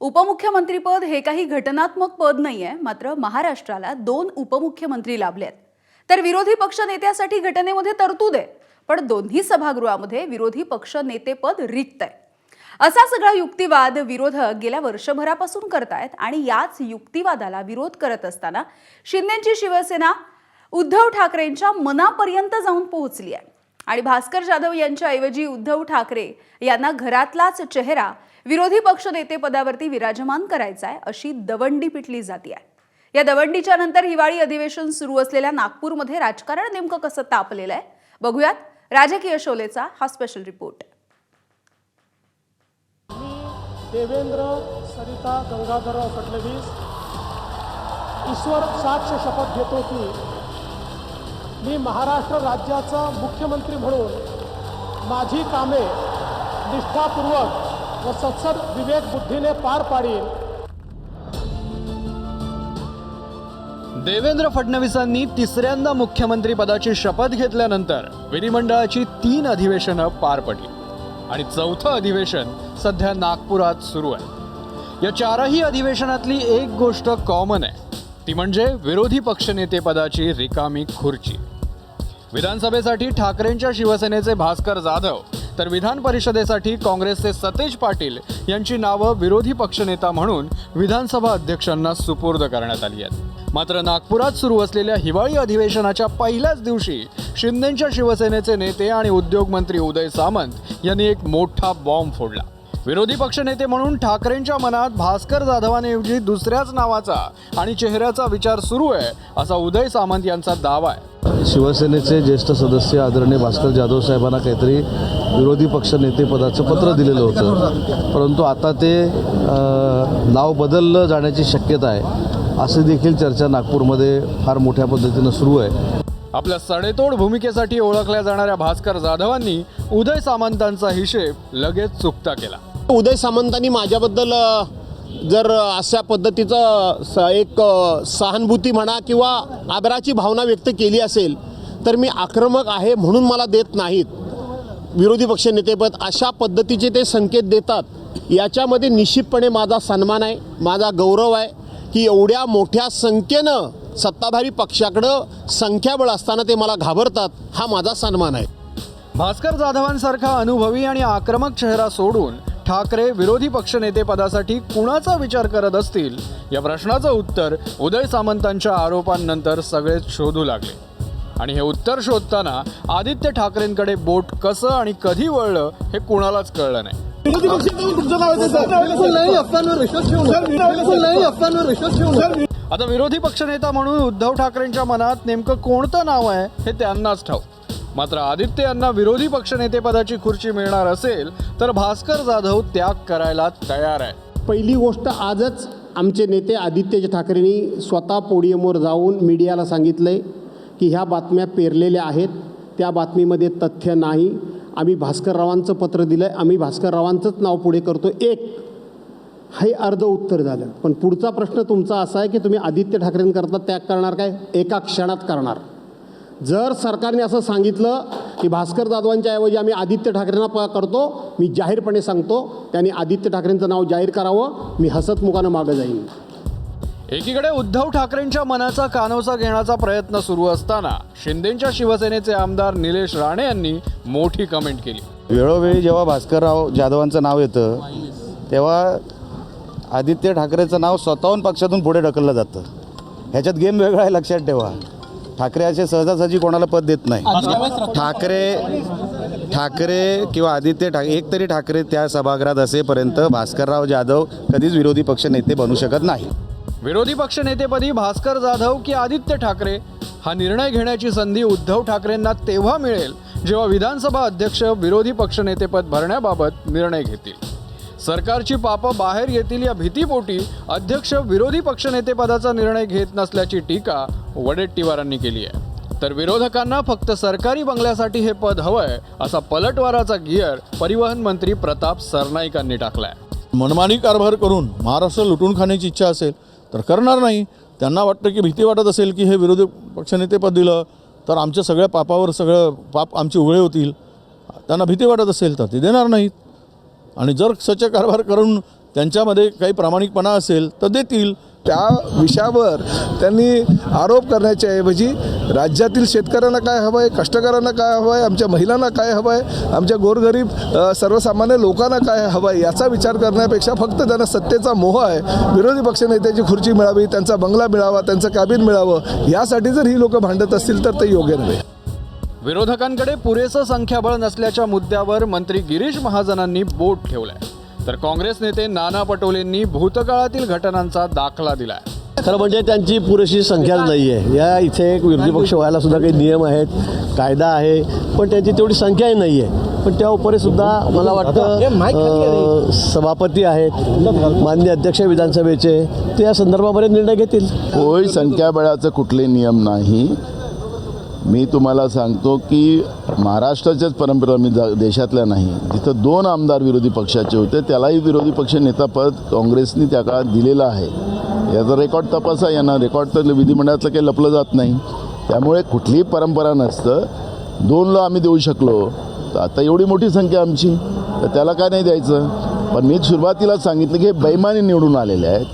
उपमुख्यमंत्रीपद हे काही घटनात्मक पद नाहीये, मात्र महाराष्ट्राला 2 उपमुख्यमंत्री लाभलेत. तर विरोधी पक्ष नेत्यासाठी घटनेमध्ये तरतूद आहे, पण दोन्ही सभागृहामध्ये विरोधी पक्ष नेतेपद रिक्त आहे. असा सगळा युक्तिवाद विरोधक गेल्या वर्षभरापासून करतायत आणि याच युक्तिवादाला विरोध करत असताना शिंदेची शिवसेना उद्धव ठाकरेंच्या मनापर्यंत जाऊन पोहोचली आहे. आणि भास्कर जाधव यांच्या ऐवजी उद्धव ठाकरे यांना घरातलाच चेहरा विरोधी पक्ष नेते पदावरती विराजमान करायचा आहे, अशी दवंडी पिटली जाते आहे. या दवंडीच्या नंतर हिवाळी अधिवेशन सुरू असलेल्या नागपूरमध्ये राजकारण नेमकं कसं तापलेलं आहे बघूयात राजकीय शोलेचा हा स्पेशल रिपोर्ट. देवेंद्र सरिता गंगाधरराव फडणवीस ईश्वर साक्ष शपथ घेतो की मी महाराष्ट्र राज्याचा मुख्यमंत्री म्हणून माझी कामे निष्ठापूर्वक व सत्सद विवेक बुद्धीने पार पाडीन. देवेंद्र फडणवीसांनी तिसऱ्यांदा मुख्यमंत्री पदाची शपथ घेतल्यानंतर विधिमंडळाची 3 अधिवेशनं पार पडली आणि चौथं अधिवेशन सध्या नागपुरात सुरू आहे. या 4ही अधिवेशनातली एक गोष्ट कॉमन आहे, ती म्हणजे विरोधी पक्षनेते पदाची रिकामी खुर्ची. विधानसभेसाठी ठाकरेंच्या शिवसेनेचे भास्कर जाधव तर विधान परिषदेसाठी काँग्रेसचे सतेज पाटील यांची नावं विरोधी पक्षनेता म्हणून विधानसभा अध्यक्षांना सुपूर्द करण्यात आली आहेत. मात्र नागपुरात सुरू असलेल्या हिवाळी अधिवेशनाच्या पहिल्याच दिवशी शिंदेच्या शिवसेनेचे नेते आणि उद्योगमंत्री उदय सामंत यांनी एक मोठा बॉम्ब फोडला. विरोधी पक्षनेते म्हणून ठाकरेंच्या मनात भास्कर जाधवांऐवजी दुसऱ्याच नावाचा आणि चेहऱ्याचा विचार सुरू आहे, असा उदय सामंत यांचा दावा आहे. शिवसेनेचे ज्येष्ठ सदस्य आदरणीय भास्कर जाधव साहेबांना काहीतरी विरोधी पक्ष नेतेपदाचं पत्र दिलेलं होतं, परंतु आता ते नाव बदललं जाण्याची शक्यता आहे, अशी देखील चर्चा नागपूरमध्ये फार मोठ्या पद्धतीनं सुरू आहे. आपल्या सडेतोड भूमिकेसाठी ओळखल्या जाणाऱ्या भास्कर जाधवांनी उदय सामंतांचा हिशेब लगेच चुकता केला. उदय सामंतांनी माझ्याबद्दल जर अशा पद्धतीचं एक सहानुभूती म्हणा किंवा आदराची भावना व्यक्त केली असेल तर मी आक्रमक आहे म्हणून मला देत नाहीत विरोधी पक्षनेतेपद, अशा पद्धतीचे ते संकेत देतात. याच्यामध्ये निश्चितपणे माझा सन्मान आहे, माझा गौरव आहे की एवढ्या मोठ्या संख्येनं सत्ताधारी पक्षाकडं संख्याबळ असताना ते मला घाबरतात, हा माझा सन्मान आहे. भास्कर जाधवांसारखा अनुभवी आणि आक्रमक चेहरा सोडून ठाकरे विरोधी पक्षनेते पदासाठी कुणाचा विचार करत असतील, या प्रश्नाचं उत्तर उदय सामंतांच्या आरोपांनंतर सगळेच शोधू लागले. आणि हे उत्तर शोधताना आदित्य ठाकरेंकडे बोट कसं आणि कधी वळलं हे कुणालाच कळलं नाही. आता विरोधी पक्षनेता म्हणून उद्धव ठाकरेंच्या मनात नेमकं कोणतं नाव आहे हे त्यांनाच ठाऊक. मात्र आदित्य यांना विरोधी पक्षनेते पदाची खुर्ची मिळणार असेल तर भास्कर जाधव त्याग करायला तयार आहे. पहिली गोष्ट, आजच आमचे नेते आदित्य ठाकरेंनी स्वतः पोडियमवर जाऊन मीडियाला सांगितलंय की ह्या बातम्या पेरलेल्या आहेत, त्या बातमीमध्ये तथ्य नाही. आम्ही भास्कररावांचं पत्र दिलं आहे, आम्ही भास्कररावांचंच नाव पुढे करतो. हे अर्ध उत्तर झालं. पण पुढचा प्रश्न तुमचा असा आहे की तुम्ही आदित्य ठाकरेंकरता त्याग करणार काय? एका क्षणात करणार. जर सरकारने असं सांगितलं की भास्कर जाधवांच्या ऐवजी आम्ही आदित्य ठाकरेंना करतो, मी जाहीरपणे सांगतो त्यांनी आदित्य ठाकरेंचं नाव जाहीर करावं, मी हसतमुखानं मागं जाईन. एकीकडे उद्धव ठाकरेंच्या मनाचा कानोसा घेण्याचा प्रयत्न सुरू असताना शिंदेच्या शिवसेनेचे आमदार निलेश राणे यांनी मोठी कमेंट केली. वेळोवेळी जेव्हा भास्करराव जाधवांचं नाव येतं तेव्हा आदित्य ठाकरेचं नाव स्वतःहून पक्षातून पुढे ढकललं जातं. ह्याच्यात गेम वेगळा आहे, लक्षात ठेवा. ठाकरे असे सहजासहजी कोणाला पद देत नाही. ठाकरे किंवा आदित्य ठाकरे, एक तरी ठाकरे त्या सभागृहात असेपर्यंत भास्करराव जाधव कधीच विरोधी पक्ष नेते बनू शकत नाही. विरोधी पक्षनेतेपदी भास्कर जाधव की आदित्य ठाकरे, हा निर्णय घेण्याची संधी उद्धव ठाकरेंना तेव्हा मिळेल जेव्हा विधानसभा अध्यक्ष विरोधी पक्षनेतेपद भरण्याबाबत निर्णय घेतील. सरकारची पापं बाहेर येतील या भीतीपोटी अध्यक्ष विरोधी पक्षनेतेपदाचा निर्णय घेत नसल्याची टीका वडेट्टीवारांनी केली आहे. तर विरोधकांना फक्त सरकारी बंगल्यासाठी हे पद हवंय असा पलटवाराचा गिअर परिवहन मंत्री प्रताप सरनाईकांनी टाकलाय. मनमानी कारभार करून महाराष्ट्र लुटून खाण्याची इच्छा असेल तर करणार नाही. त्यांना वाटतं की भीती वाटत असेल की हे विरोधी पक्षनेतेपद दिलं तर आमच्या सगळ्या पापावर सगळं पाप आमचे उघळे होतील, त्यांना भीती वाटत असेल तर ते देणार नाहीत. आणि जर सच्चा कारभार करून त्यांच्यामध्ये काही प्रामाणिकपणा असेल तर देतील. त्या विषयावर त्यांनी आरोप करण्याच्या ऐवजी राज्यातील शेतकऱ्यांना काय हवं आहे, कष्टकऱ्यांना काय हवं आहे, आमच्या महिलांना काय हवं आहे, आमच्या गोरगरीब सर्वसामान्य लोकांना काय हवं आहे याचा विचार करण्यापेक्षा फक्त त्यांना सत्तेचा मोह आहे. विरोधी पक्षनेत्याची खुर्ची मिळावी, त्यांचा बंगला मिळावा, त्यांचं कॅबिन मिळावं, यासाठी जर ही लोकं भांडत असतील तर ते योग्य नव्हे. विरोधकांकडे पुरेसं संख्याबळ नसल्याच्या मुद्द्यावर मंत्री गिरीश महाजनांनी बोट ठेवलंय, तर काँग्रेस नेते नाना पटोलेंनी भूतकाळातील घटनांचा दाखला दिलाय. खरं म्हणजे त्यांची पुरेशी संख्याच नाही आहे. या इथे एक विरोधी पक्ष व्हायला सुद्धा काही नियम आहेत, कायदा आहे, पण त्यांची तेवढी संख्याही नाही आहे. पण त्या उपरी सुद्धा मला वाटतं सभापती आहेत, माननीय अध्यक्ष विधानसभेचे, ते या संदर्भामध्ये निर्णय घेतील. होय, संख्याबळाचं कुठले नियम नाही. मी तुम्हाला सांगतो की महाराष्ट्राच्याच परंपरा, मी देशातल्या नाही, जिथं 2 आमदार विरोधी पक्षाचे होते त्यालाही विरोधी पक्ष नेतापद काँग्रेसनी त्या काळात दिलेलं आहे. याचा रेकॉर्ड तपासा, यांना रेकॉर्ड तर विधिमंडळातलं काही लपलं जात नाही. त्यामुळे कुठलीही परंपरा नसतं. 2ला आम्ही देऊ शकलो, तर आता एवढी मोठी संख्या आमची, तर त्याला काय नाही द्यायचं. पण मी सुरुवातीला सांगितलं की हे बेईमानी निवडून आलेले आहेत,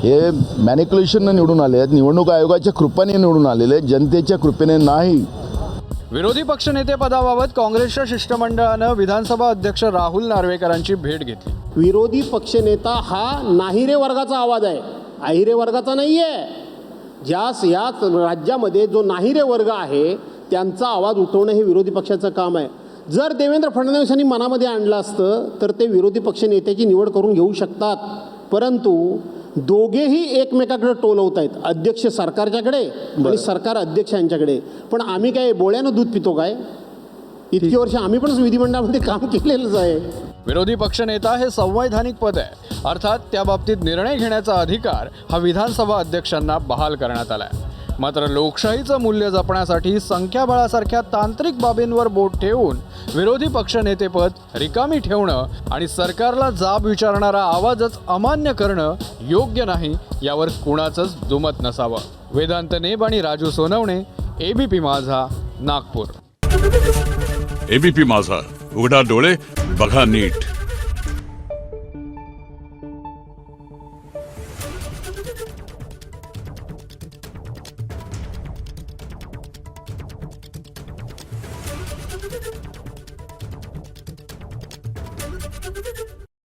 हे मॅनिक्युलेशननं निवडून आले आहेत, निवडणूक आयोगाच्या कृपेने निवडून आलेले आहेत, जनतेच्या कृपेने नाही. विरोधी पक्षनेतेपदाबाबत काँग्रेसच्या शिष्टमंडळानं विधानसभा अध्यक्ष राहुल नार्वेकरांची भेट घेतली. विरोधी पक्षनेता हा नाहिरे वर्गाचा आवाज आहे, अहिरे वर्गाचा नाही आहे. या राज्यामध्ये जो नाहिरे वर्ग आहे त्यांचा आवाज उठवणं हे विरोधी पक्षाचं काम आहे. जर देवेंद्र फडणवीसांनी मनामध्ये आणलं असतं तर ते विरोधी पक्षनेत्याची निवड करून घेऊ शकतात, परंतु दोघेही एकमेकाकडे टोलवत आहेत, अध्यक्ष सरकारच्याकडे आणि सरकार अध्यक्षांच्याकडे. पण आम्ही काय बोळ्यानं दूध पितो काय? इतकी वर्ष आम्ही पण विधिमंडळामध्ये काम केलेलंच आहे. विरोधी पक्षनेता हे संवैधानिक पद आहे, अर्थात त्या बाबतीत निर्णय घेण्याचा अधिकार हा विधानसभा अध्यक्षांना बहाल करण्यात आलाय. मात्र लोकशाहीचं मूल्य जपण्यासाठी संख्याबळासारख्या तांत्रिक बाबींवर बोट ठेवून विरोधी पक्षनेतेपद रिकामी ठेवणं आणि सरकारला जाब विचारणारा आवाजच अमान्य करणं योग्य नाही, यावर कुणाचंच दुमत नसावं. वेदांत नेब आणि राजू सोनवणे, एबीपी माझा, नागपूर. एबीपी माझा, उघडा डोळे बघा नीट.